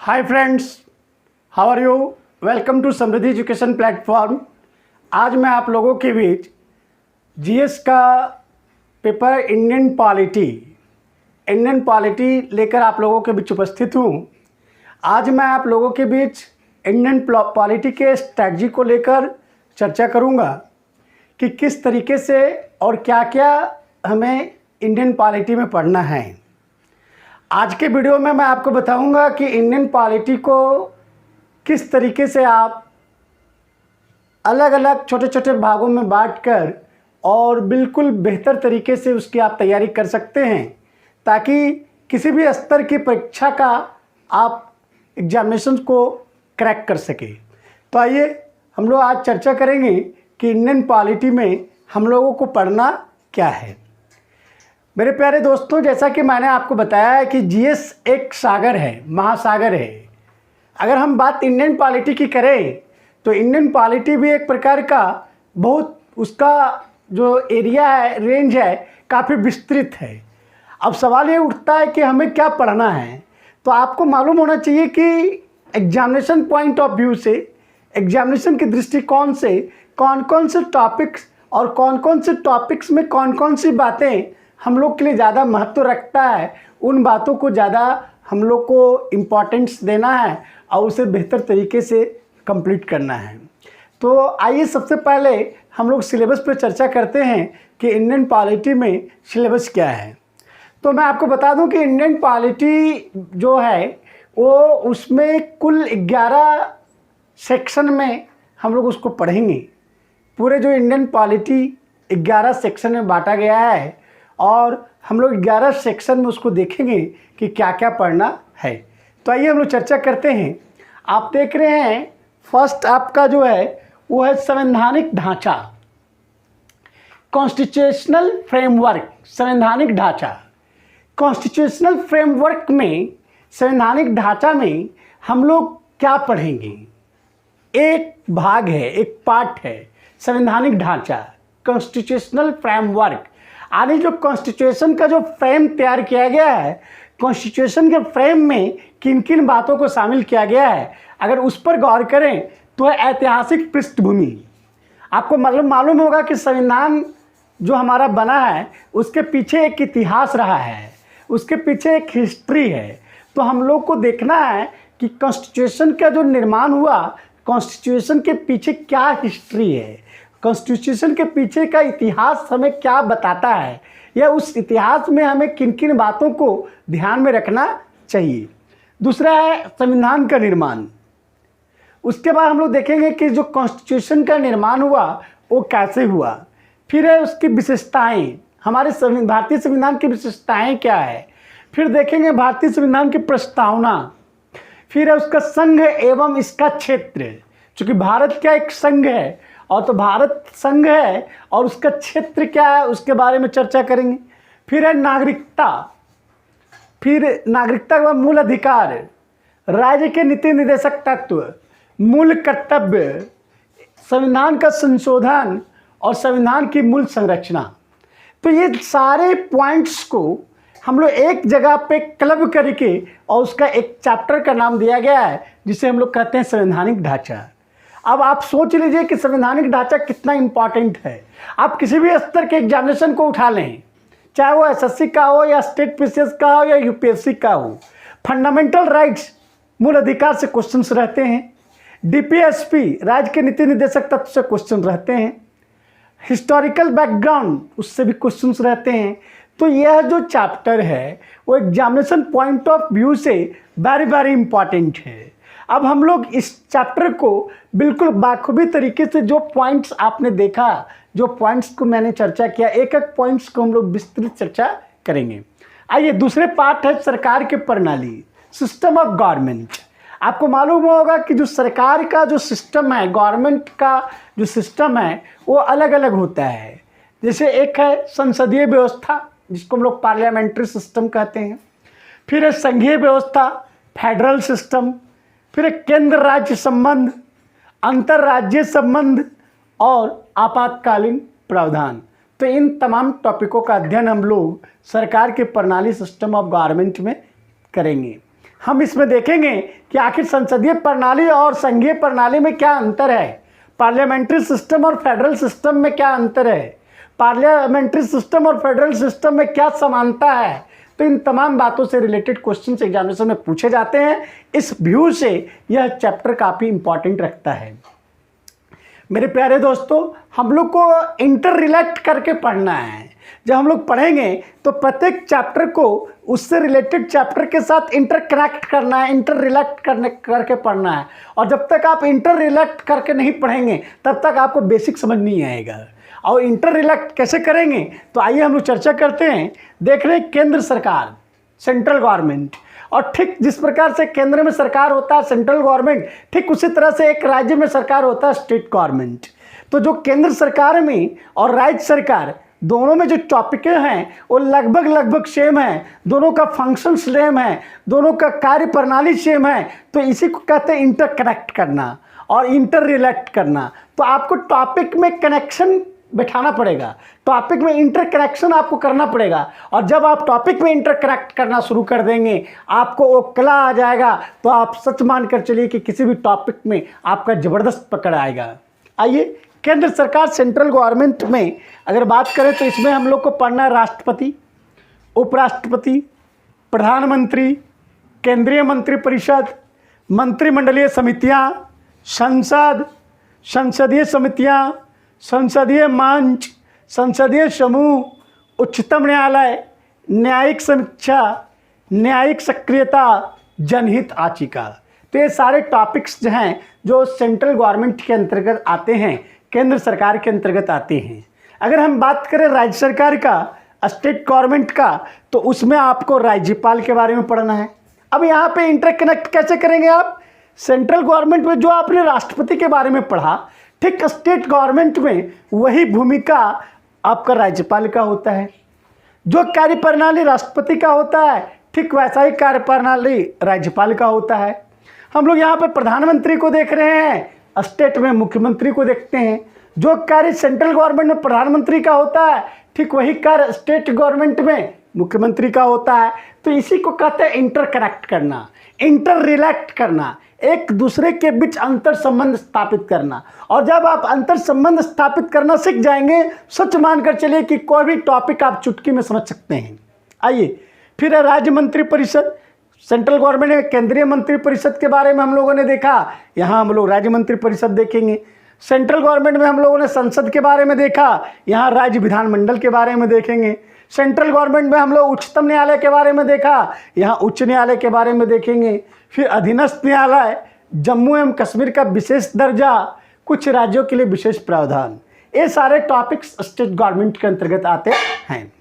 Hi friends, how are you? Welcome to Samriddhi education platform. आज मैं आप लोगों के बीच जीएस का पेपर इंडियन पॉलिटी लेकर आप लोगों के बीच उपस्थित हूँ। आज मैं आप लोगों के बीच इंडियन पॉलिटी के स्ट्रैटेजी को लेकर चर्चा करूँगा कि किस तरीके से और क्या क्या हमें इंडियन पॉलिटी में पढ़ना है। आज के वीडियो में मैं आपको बताऊंगा कि इंडियन पॉलिटी को किस तरीके से आप अलग अलग छोटे छोटे भागों में बांटकर और बिल्कुल बेहतर तरीके से उसकी आप तैयारी कर सकते हैं, ताकि किसी भी स्तर की परीक्षा का आप एग्जामिनेशन को क्रैक कर सके। तो आइए हम लोग आज चर्चा करेंगे कि इंडियन पॉलिटी में हम लोगों को पढ़ना क्या है। मेरे प्यारे दोस्तों, जैसा कि मैंने आपको बताया है कि जीएस एक सागर है, महासागर है। अगर हम बात इंडियन पॉलिटी की करें तो इंडियन पॉलिटी भी एक प्रकार का बहुत उसका जो एरिया है, रेंज है, काफ़ी विस्तृत है। अब सवाल ये उठता है कि हमें क्या पढ़ना है। तो आपको मालूम होना चाहिए कि एग्जामिनेशन पॉइंट ऑफ व्यू से, एग्जामिनेशन के दृष्टिकोण से कौन कौन से टॉपिक्स और कौन कौन से टॉपिक्स में कौन कौन सी बातें हम लोग के लिए ज़्यादा महत्व रखता है, उन बातों को ज़्यादा हम लोग को इम्पोर्टेंस देना है और उसे बेहतर तरीके से कंप्लीट करना है। तो आइए सबसे पहले हम लोग सिलेबस पर चर्चा करते हैं कि इंडियन पॉलिटी में सिलेबस क्या है। तो मैं आपको बता दूं कि इंडियन पॉलिटी जो है वो उसमें कुल 11 सेक्शन में हम लोग उसको पढ़ेंगे। पूरे जो इंडियन पॉलिटी 11 सेक्शन में बांटा गया है और हम लोग 11 सेक्शन में उसको देखेंगे कि क्या क्या पढ़ना है। तो आइए हम लोग चर्चा करते हैं। आप देख रहे हैं फर्स्ट आपका जो है वो है संवैधानिक ढांचा, कॉन्स्टिट्यूशनल फ्रेमवर्क। संवैधानिक ढांचा, कॉन्स्टिट्यूशनल फ्रेमवर्क में, संवैधानिक ढांचा में हम लोग क्या पढ़ेंगे? एक भाग है, एक पार्ट है संवैधानिक ढांचा, कॉन्स्टिट्यूशनल फ्रेमवर्क। यानी जो कॉन्स्टिट्यूशन का जो फ्रेम तैयार किया गया है, कॉन्स्टिट्यूशन के फ्रेम में किन किन बातों को शामिल किया गया है, अगर उस पर गौर करें तो है ऐतिहासिक पृष्ठभूमि। आपको मालूम होगा कि संविधान जो हमारा बना है उसके पीछे एक इतिहास रहा है, उसके पीछे एक हिस्ट्री है। तो हम लोग को देखना है कि कॉन्स्टिट्यूशन का जो निर्माण हुआ, कॉन्स्टिट्यूशन के पीछे क्या हिस्ट्री है, कॉन्स्टिट्यूशन के पीछे का इतिहास हमें क्या बताता है, या उस इतिहास में हमें किन किन बातों को ध्यान में रखना चाहिए। दूसरा है संविधान का निर्माण। उसके बाद हम लोग देखेंगे कि जो कॉन्स्टिट्यूशन का निर्माण हुआ वो कैसे हुआ। फिर है उसकी विशेषताएं, हमारे भारतीय संविधान की विशेषताएं क्या है। फिर देखेंगे भारतीय संविधान की प्रस्तावना। फिर है उसका संघ एवं इसका क्षेत्र, चूँकि भारत क्या एक संघ है और तो भारत संघ है और उसका क्षेत्र क्या है उसके बारे में चर्चा करेंगे। फिर है नागरिकता, फिर नागरिकता का मूल अधिकार, राज्य के नीति निर्देशक तत्व, मूल कर्तव्य, संविधान का संशोधन और संविधान की मूल संरचना। तो ये सारे पॉइंट्स को हम लोग एक जगह पे क्लब करके और उसका एक चैप्टर का नाम दिया गया है जिसे हम लोग कहते हैं संवैधानिक ढांचा। अब आप सोच लीजिए कि संवैधानिक ढांचा कितना इंपॉर्टेंट है। आप किसी भी स्तर के एग्जामिनेशन को उठा लें, चाहे वो एसएससी का हो या स्टेट पीसीएस का हो या यूपीएससी का हो, फंडामेंटल राइट्स, मूल अधिकार से क्वेश्चंस रहते हैं। डीपीएसपी, राज्य के नीति निर्देशक तत्व से क्वेश्चन रहते हैं। हिस्टोरिकल बैकग्राउंड, उससे भी क्वेश्चंस रहते हैं। तो यह जो चैप्टर है वो एग्जामिनेशन पॉइंट ऑफ व्यू से वेरी वेरी इंपॉर्टेंट है। अब हम लोग इस चैप्टर को बिल्कुल बाखूबी तरीके से, जो पॉइंट्स आपने देखा, जो पॉइंट्स को मैंने चर्चा किया, एक एक पॉइंट्स को हम लोग विस्तृत चर्चा करेंगे। आइए दूसरे पार्ट है सरकार की प्रणाली, सिस्टम ऑफ गवर्नमेंट। आपको मालूम होगा कि जो सरकार का जो सिस्टम है, गवर्नमेंट का जो सिस्टम है वो अलग अलग होता है। जैसे एक है संसदीय व्यवस्था जिसको हम लोग पार्लियामेंट्री सिस्टम कहते हैं। फिर है संघीय व्यवस्था, फेडरल सिस्टम। फिर केंद्र राज्य संबंध, अंतर्राज्यीय संबंध और आपातकालीन प्रावधान। तो इन तमाम टॉपिकों का अध्ययन हम लोग सरकार के प्रणाली, सिस्टम ऑफ गवर्नमेंट में करेंगे। हम इसमें देखेंगे कि आखिर संसदीय प्रणाली और संघीय प्रणाली में क्या अंतर है, पार्लियामेंट्री सिस्टम और फेडरल सिस्टम में क्या अंतर है, पार्लियामेंट्री सिस्टम और फेडरल सिस्टम में क्या समानता है। तो इन तमाम बातों से रिलेटेड क्वेश्चन एग्जामिनेशन में पूछे जाते हैं। इस व्यू से यह चैप्टर काफ़ी इंपॉर्टेंट रखता है। मेरे प्यारे दोस्तों, हम लोग को इंटर रिलेट करके पढ़ना है। जब हम लोग पढ़ेंगे तो प्रत्येक चैप्टर को उससे रिलेटेड चैप्टर के साथ इंटरकनेक्ट करना है, इंटर रिलेट करके पढ़ना है। और जब तक आप इंटर रिलेट करके नहीं पढ़ेंगे तब तक आपको बेसिक समझ नहीं आएगा। और इंटर रिलेट कैसे करेंगे, तो आइए हम लोग चर्चा करते हैं। देख रहे हैं केंद्र सरकार, सेंट्रल गवर्नमेंट, और ठीक जिस प्रकार से केंद्र में सरकार होता है सेंट्रल गवर्नमेंट, ठीक उसी तरह से एक राज्य में सरकार होता है स्टेट गवर्नमेंट। तो जो केंद्र सरकार में और राज्य सरकार दोनों में जो टॉपिक हैं वो लगभग सेम है, दोनों का फंक्शन सेम है, दोनों का कार्य प्रणाली सेम है। तो इसी को कहते हैं इंटरकनेक्ट करना और इंटर रिलेट करना। तो आपको टॉपिक में कनेक्शन बैठाना पड़ेगा, टॉपिक में इंटरकनेक्शन आपको करना पड़ेगा। और जब आप टॉपिक में इंटरकनेक्ट करना शुरू कर देंगे आपको वो कला आ जाएगा, तो आप सच मान कर चलिए कि किसी भी टॉपिक में आपका ज़बरदस्त पकड़ आएगा। आइए, केंद्र सरकार सेंट्रल गवर्नमेंट में अगर बात करें तो इसमें हम लोग को पढ़ना है राष्ट्रपति, उपराष्ट्रपति, प्रधानमंत्री, केंद्रीय मंत्रिपरिषद, मंत्रिमंडलीय समितियां, संसद, संसदीय समितियां, संसदीय मंच, संसदीय समूह, उच्चतम न्यायालय, न्यायिक समीक्षा, न्यायिक सक्रियता, जनहित याचिका। तो ये सारे टॉपिक्स जो हैं जो सेंट्रल गवर्नमेंट के अंतर्गत आते हैं, केंद्र सरकार के अंतर्गत आते हैं। अगर हम बात करें राज्य सरकार का, स्टेट गवर्नमेंट का, तो उसमें आपको राज्यपाल के बारे में पढ़ना है। अब यहाँ पे इंटरकनेक्ट कैसे करेंगे आप, सेंट्रल गवर्नमेंट में जो आपने राष्ट्रपति के बारे में पढ़ा, ठीक स्टेट गवर्नमेंट में वही भूमिका आपका राज्यपाल का होता है। जो कार्यप्रणाली राष्ट्रपति का होता है ठीक वैसा ही कार्यप्रणाली राज्यपाल का होता है। हम लोग यहाँ पे प्रधानमंत्री को देख रहे हैं, स्टेट में मुख्यमंत्री को देखते हैं। जो कार्य सेंट्रल गवर्नमेंट में प्रधानमंत्री का होता है ठीक वही कार्य स्टेट गवर्नमेंट में मुख्यमंत्री का होता है। तो इसी को कहते हैं इंटरकनेक्ट करना, इंटर रिलेट करना, एक दूसरे के बीच अंतर संबंध स्थापित करना। और जब आप अंतर संबंध स्थापित करना सीख जाएंगे, सच मानकर चलिए कि कोई भी टॉपिक आप चुटकी में समझ सकते हैं। आइए, फिर राज्य मंत्रिपरिषद, सेंट्रल गवर्नमेंट में केंद्रीय मंत्रिपरिषद के बारे में हम लोगों ने देखा, यहाँ हम लोग राज्य मंत्रिपरिषद देखेंगे। सेंट्रल गवर्नमेंट में हम लोगों ने संसद के बारे में देखा, यहाँ राज्य विधानमंडल के बारे में देखेंगे। सेंट्रल गवर्नमेंट में हम लोग उच्चतम न्यायालय के बारे में देखा, यहाँ उच्च न्यायालय के बारे में देखेंगे। फिर अधीनस्थ न्यायालय, जम्मू एवं कश्मीर का विशेष दर्जा, कुछ राज्यों के लिए विशेष प्रावधान, ये सारे टॉपिक्स स्टेट गवर्नमेंट के अंतर्गत आते हैं।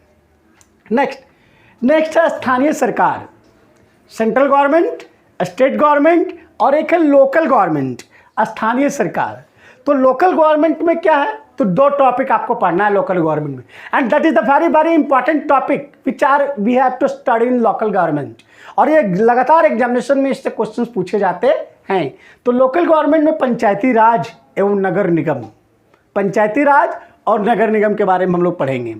नेक्स्ट है स्थानीय सरकार, सेंट्रल गवर्नमेंट, स्टेट गवर्नमेंट और एक है लोकल गवर्नमेंट, स्थानीय सरकार। तो लोकल गवर्नमेंट में क्या है, तो दो टॉपिक आपको पढ़ना है लोकल गवर्नमेंट में, and that is the very important topic which are we have to study in local government. और ये लगातार एग्जामिनेशन में इससे क्वेश्चंस पूछे जाते हैं। तो लोकल गवर्नमेंट में पंचायती राज एवं नगर निगम, पंचायती राज और नगर निगम के बारे में हम लोग पढ़ेंगे।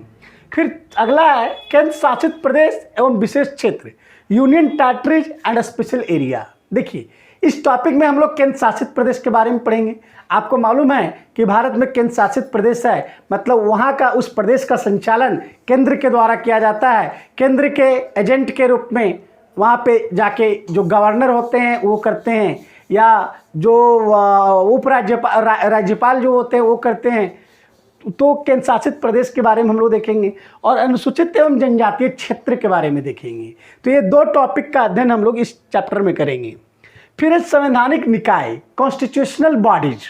फिर अगला है केंद्र शासित प्रदेश एवं विशेष क्षेत्र, union territories and special area. देखिए, इस टॉपिक में हम लोग केंद्र शासित प्रदेश के बारे में पढ़ेंगे। आपको मालूम है कि भारत में केंद्र शासित प्रदेश है, मतलब वहाँ का उस प्रदेश का संचालन केंद्र के द्वारा किया जाता है। केंद्र के एजेंट के रूप में वहाँ पे जाके जो गवर्नर होते हैं वो करते हैं, या जो राज्यपाल जो होते हैं वो करते हैं। तो केंद्र शासित प्रदेश के बारे में हम लोग देखेंगे और अनुसूचित एवं जनजातीय क्षेत्र के बारे में देखेंगे। तो ये दो टॉपिक का अध्ययन हम लोग इस चैप्टर में करेंगे। फिर संवैधानिक निकाय, कॉन्स्टिट्यूशनल बॉडीज।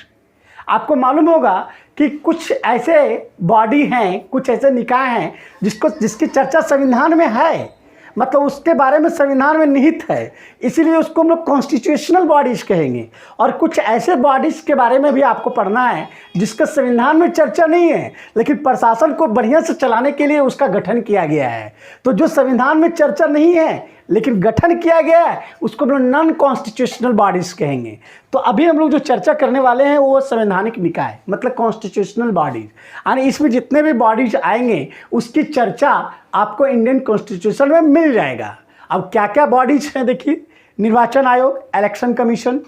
आपको मालूम होगा कि कुछ ऐसे बॉडी हैं, कुछ ऐसे निकाय हैं जिसकी चर्चा संविधान में है, मतलब उसके बारे में संविधान में निहित है, इसीलिए उसको हम लोग कॉन्स्टिट्यूशनल बॉडीज कहेंगे। और कुछ ऐसे बॉडीज के बारे में भी आपको पढ़ना है जिसका संविधान में चर्चा नहीं है, लेकिन प्रशासन को बढ़िया से चलाने के लिए उसका गठन किया गया है। तो जो संविधान में चर्चा नहीं है लेकिन गठन किया गया है, उसको हम लोग नॉन कॉन्स्टिट्यूशनल बॉडीज कहेंगे। तो अभी हम लोग जो चर्चा करने वाले हैं वो संवैधानिक निकाय, मतलब कॉन्स्टिट्यूशनल बॉडीज, यानी इसमें जितने भी बॉडीज आएंगे उसकी चर्चा आपको इंडियन कॉन्स्टिट्यूशन में मिल जाएगा। अब क्या क्या बॉडीज हैं देखिए, निर्वाचन आयोग, इलेक्शन कमीशन,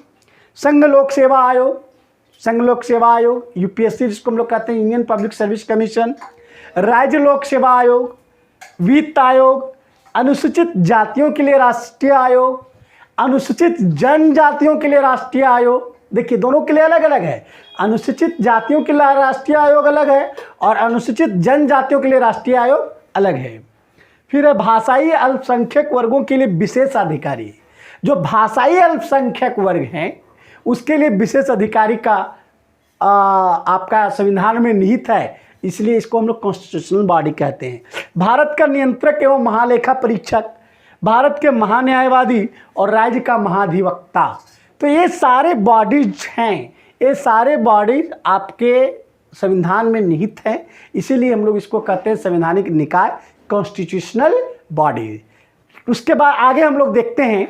संघ लोक सेवा आयोग, संघ लोक सेवा आयोग, यूपीएससी जिसको हम लोग कहते हैं यूनियन पब्लिक सर्विस कमीशन, राज्य लोक सेवा आयोग, वित्त आयोग, अनुसूचित जातियों के लिए राष्ट्रीय आयोग, अनुसूचित जनजातियों के लिए राष्ट्रीय आयोग। देखिए दोनों के लिए अलग अलग है, अनुसूचित जातियों के लिए राष्ट्रीय आयोग अलग है और अनुसूचित जनजातियों के लिए राष्ट्रीय आयोग अलग है। फिर है भाषाई अल्पसंख्यक वर्गों के लिए विशेष अधिकारी। जो भाषाई अल्पसंख्यक वर्ग हैं उसके लिए विशेष अधिकारी का आपका संविधान में निहित है, इसलिए इसको हम लोग कॉन्स्टिट्यूशनल बॉडी कहते हैं। भारत का नियंत्रक एवं महालेखा परीक्षक, भारत के महान्यायवादी और राज्य का महाधिवक्ता। तो ये सारे बॉडीज हैं, ये सारे बॉडीज आपके संविधान में निहित हैं, इसीलिए हम लोग इसको कहते हैं संवैधानिक निकाय, कॉन्स्टिट्यूशनल बॉडी। उसके बाद आगे हम लोग देखते हैं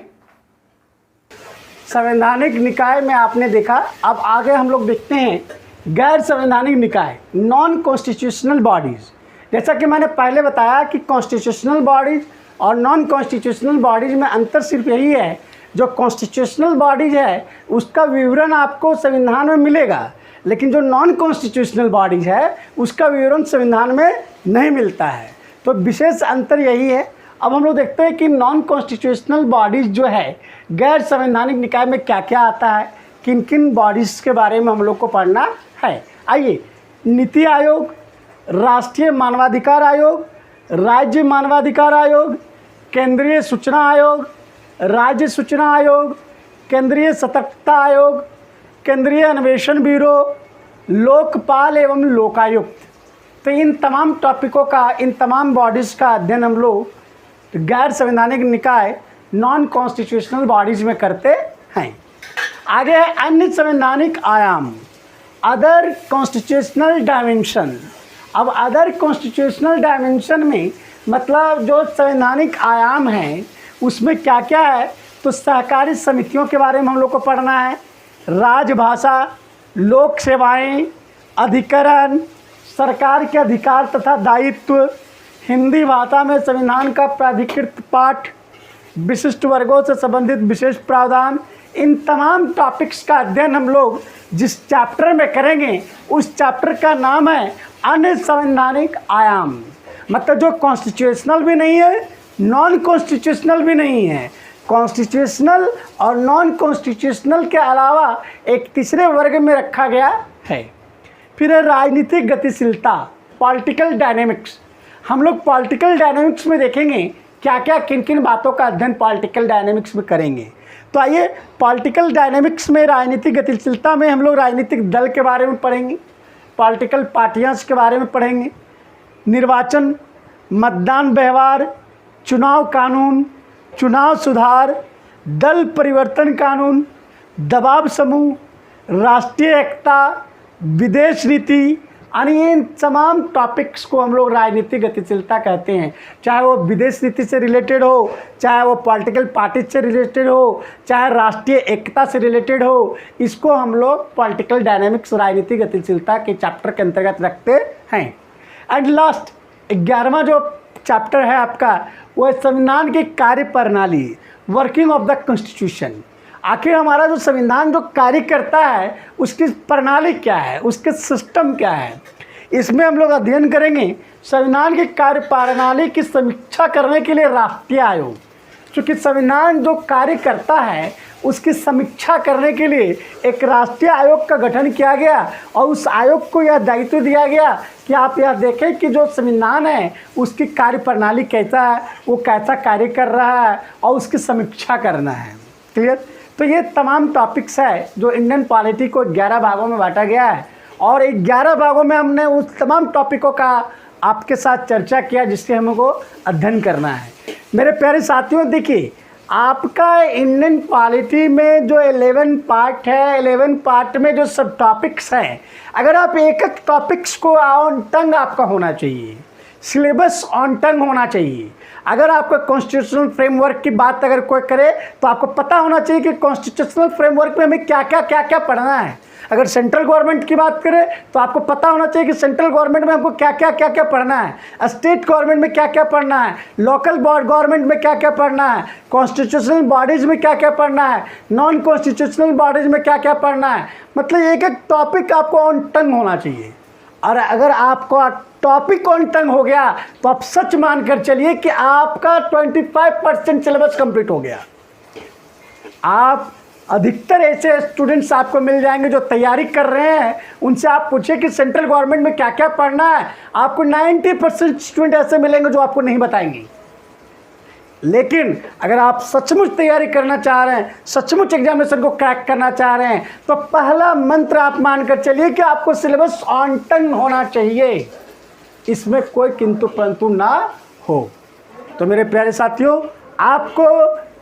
संवैधानिक निकाय में आपने देखा, अब आगे हम लोग देखते हैं गैर संवैधानिक निकाय, नॉन कॉन्स्टिट्यूशनल बॉडीज़। जैसा कि मैंने पहले बताया कि कॉन्स्टिट्यूशनल बॉडीज़ और नॉन कॉन्स्टिट्यूशनल बॉडीज़ में अंतर सिर्फ यही है, जो कॉन्स्टिट्यूशनल बॉडीज़ है उसका विवरण आपको संविधान में मिलेगा, लेकिन जो नॉन कॉन्स्टिट्यूशनल बॉडीज़ है उसका विवरण संविधान में नहीं मिलता है। तो विशेष अंतर यही है। अब हम लोग देखते हैं कि नॉन कॉन्स्टिट्यूशनल बॉडीज़ जो है गैर संवैधानिक निकाय में क्या क्या आता है, किन किन बॉडीज़ के बारे में हम लोग को पढ़ना है। आइए, नीति आयोग, राष्ट्रीय मानवाधिकार आयोग, राज्य मानवाधिकार आयोग, केंद्रीय सूचना आयोग, राज्य सूचना आयोग, केंद्रीय सतर्कता आयोग, केंद्रीय अन्वेषण ब्यूरो, लोकपाल एवं लोकायुक्त। तो इन तमाम टॉपिकों का, इन तमाम बॉडीज़ का अध्ययन हम लोग गैर संवैधानिक निकाय, नॉन कॉन्स्टिट्यूशनल बॉडीज़ में करते हैं। आगे है अन्य संवैधानिक आयाम, अदर कॉन्स्टिट्यूशनल डायमेंशन। अब अदर कॉन्स्टिट्यूशनल डायमेंशन में मतलब जो संवैधानिक आयाम हैं उसमें क्या क्या है, तो सहकारी समितियों के बारे में हम लोग को पढ़ना है, राजभाषा, लोक सेवाएं, अधिकरण, सरकार के अधिकार तथा दायित्व, हिंदी भाषा में संविधान का प्राधिकृत पाठ, विशिष्ट वर्गों से संबंधित विशेष प्रावधान। इन तमाम टॉपिक्स का अध्ययन हम लोग जिस चैप्टर में करेंगे उस चैप्टर का नाम है अन्य संवैधानिक आयाम। मतलब जो कॉन्स्टिट्यूशनल भी नहीं है, नॉन कॉन्स्टिट्यूशनल भी नहीं है, कॉन्स्टिट्यूशनल और नॉन कॉन्स्टिट्यूशनल के अलावा एक तीसरे वर्ग में रखा गया है। फिर है राजनीतिक गतिशीलता, पॉलिटिकल डायनेमिक्स। हम लोग पॉलिटिकल डायनेमिक्स में देखेंगे क्या क्या किन किन बातों का अध्ययन पॉलिटिकल डायनेमिक्स में करेंगे। तो आइए, पॉलिटिकल डायनेमिक्स में राजनीतिक गतिशीलता में हम लोग राजनीतिक दल के बारे में पढ़ेंगे, पॉलिटिकल पार्टियां के बारे में पढ़ेंगे, निर्वाचन, मतदान व्यवहार, चुनाव कानून, चुनाव सुधार, दल परिवर्तन कानून, दबाव समूह, राष्ट्रीय एकता, विदेश नीति। यानी इन तमाम टॉपिक्स को हम लोग राजनीतिक गतिशीलता कहते हैं, चाहे वो विदेश नीति से रिलेटेड हो, चाहे वो पॉलिटिकल पार्टी से रिलेटेड हो, चाहे राष्ट्रीय एकता से रिलेटेड हो, इसको हम लोग पॉलिटिकल डायनामिक्स राजनीतिक गतिशीलता के चैप्टर के अंतर्गत रखते हैं। एंड लास्ट 11वां जो चैप्टर है आपका वो है संविधान की कार्य प्रणाली, वर्किंग ऑफ द कॉन्स्टिट्यूशन। आखिर हमारा जो संविधान जो कार्य करता है उसकी प्रणाली क्या है, उसके सिस्टम क्या है, इसमें हम लोग अध्ययन करेंगे। संविधान की कार्य प्रणाली की समीक्षा करने के लिए राष्ट्रीय आयोग, क्योंकि संविधान जो कार्य करता है उसकी समीक्षा करने के लिए एक राष्ट्रीय आयोग का गठन किया गया और उस आयोग को यह दायित्व दिया गया कि आप यह देखें कि जो संविधान है उसकी कार्य प्रणाली कैसा है, वो कैसा कार्य कर रहा है और उसकी समीक्षा करना है। क्लियर? तो ये तमाम टॉपिक्स है जो इंडियन पॉलिटी को 11 भागों में बांटा गया है और 11 भागों में हमने उस तमाम टॉपिकों का आपके साथ चर्चा किया जिससे हमको अध्ययन करना है। मेरे प्यारे साथियों, देखिए आपका इंडियन पॉलिटी में जो 11 पार्ट है, 11 पार्ट में जो सब टॉपिक्स हैं, अगर आप एक एक टॉपिक्स को ऑन टंग आपका होना चाहिए, सिलेबस ऑन टंग होना चाहिए। अगर आपका कॉन्स्टिट्यूशनल फ्रेमवर्क की बात अगर कोई करे तो आपको पता होना चाहिए कि कॉन्स्टिट्यूशनल फ्रेमवर्क में हमें क्या क्या पढ़ना है। अगर सेंट्रल गवर्नमेंट की बात करें तो आपको पता होना चाहिए कि सेंट्रल गवर्नमेंट में हमको क्या क्या पढ़ना है, स्टेट गवर्नमेंट में क्या क्या पढ़ना है, लोकल गवर्नमेंट में क्या क्या पढ़ना है, कॉन्स्टिट्यूशनल बॉडीज़ में क्या क्या पढ़ना है, नॉन कॉन्स्टिट्यूशनल बॉडीज़ में क्या क्या पढ़ना है। मतलब एक एक टॉपिक आपको ऑन टंग होना चाहिए। और अगर आपको टॉपिक ऑन टंग हो गया तो आप सच मानकर चलिए कि आपका 25% सिलेबस कंप्लीट हो गया। आप अधिकतर ऐसे स्टूडेंट्स आपको मिल जाएंगे जो तैयारी कर रहे हैं, उनसे आप पूछिए कि सेंट्रल गवर्नमेंट में क्या क्या पढ़ना है, आपको 90% स्टूडेंट ऐसे मिलेंगे जो आपको नहीं बताएंगे। लेकिन अगर आप सचमुच तैयारी करना चाह रहे हैं, सचमुच एग्जामिनेशन को क्रैक करना चाह रहे हैं, तो पहला मंत्र आप मानकर चलिए कि आपको सिलेबस ऑन टंग होना चाहिए, इसमें कोई किंतु परंतु ना हो। तो मेरे प्यारे साथियों, आपको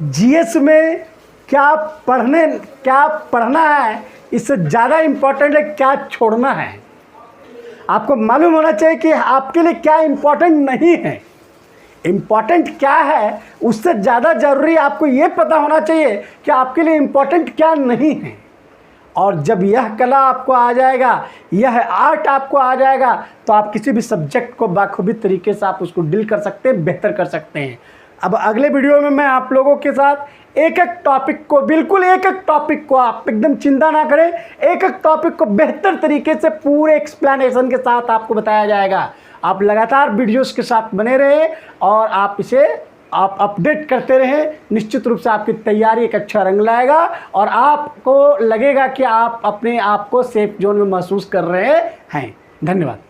जीएस में क्या पढ़ना है, इससे ज़्यादा इम्पोर्टेंट है क्या छोड़ना है। आपको मालूम होना चाहिए कि आपके लिए क्या इम्पोर्टेंट नहीं है, इम्पोर्टेंट क्या है, उससे ज़्यादा ज़रूरी आपको ये पता होना चाहिए कि आपके लिए इम्पोर्टेंट क्या नहीं है। और जब यह कला आपको आ जाएगा, यह आर्ट आपको आ जाएगा, तो आप किसी भी सब्जेक्ट को बाखूबी तरीके से आप उसको डील कर सकते हैं, बेहतर कर सकते हैं। अब अगले वीडियो में मैं आप लोगों के साथ एक एक टॉपिक को, बिल्कुल एक एक टॉपिक को, आप एकदम चिंता ना करें, एक एक टॉपिक को बेहतर तरीके से पूरे एक्सप्लेनेशन के साथ आपको बताया जाएगा। आप लगातार वीडियोस के साथ बने रहे और आप अपडेट करते रहें। निश्चित रूप से आपकी तैयारी एक अच्छा रंग लाएगा और आपको लगेगा कि आप अपने आप को सेफ जोन में महसूस कर रहे हैं। धन्यवाद।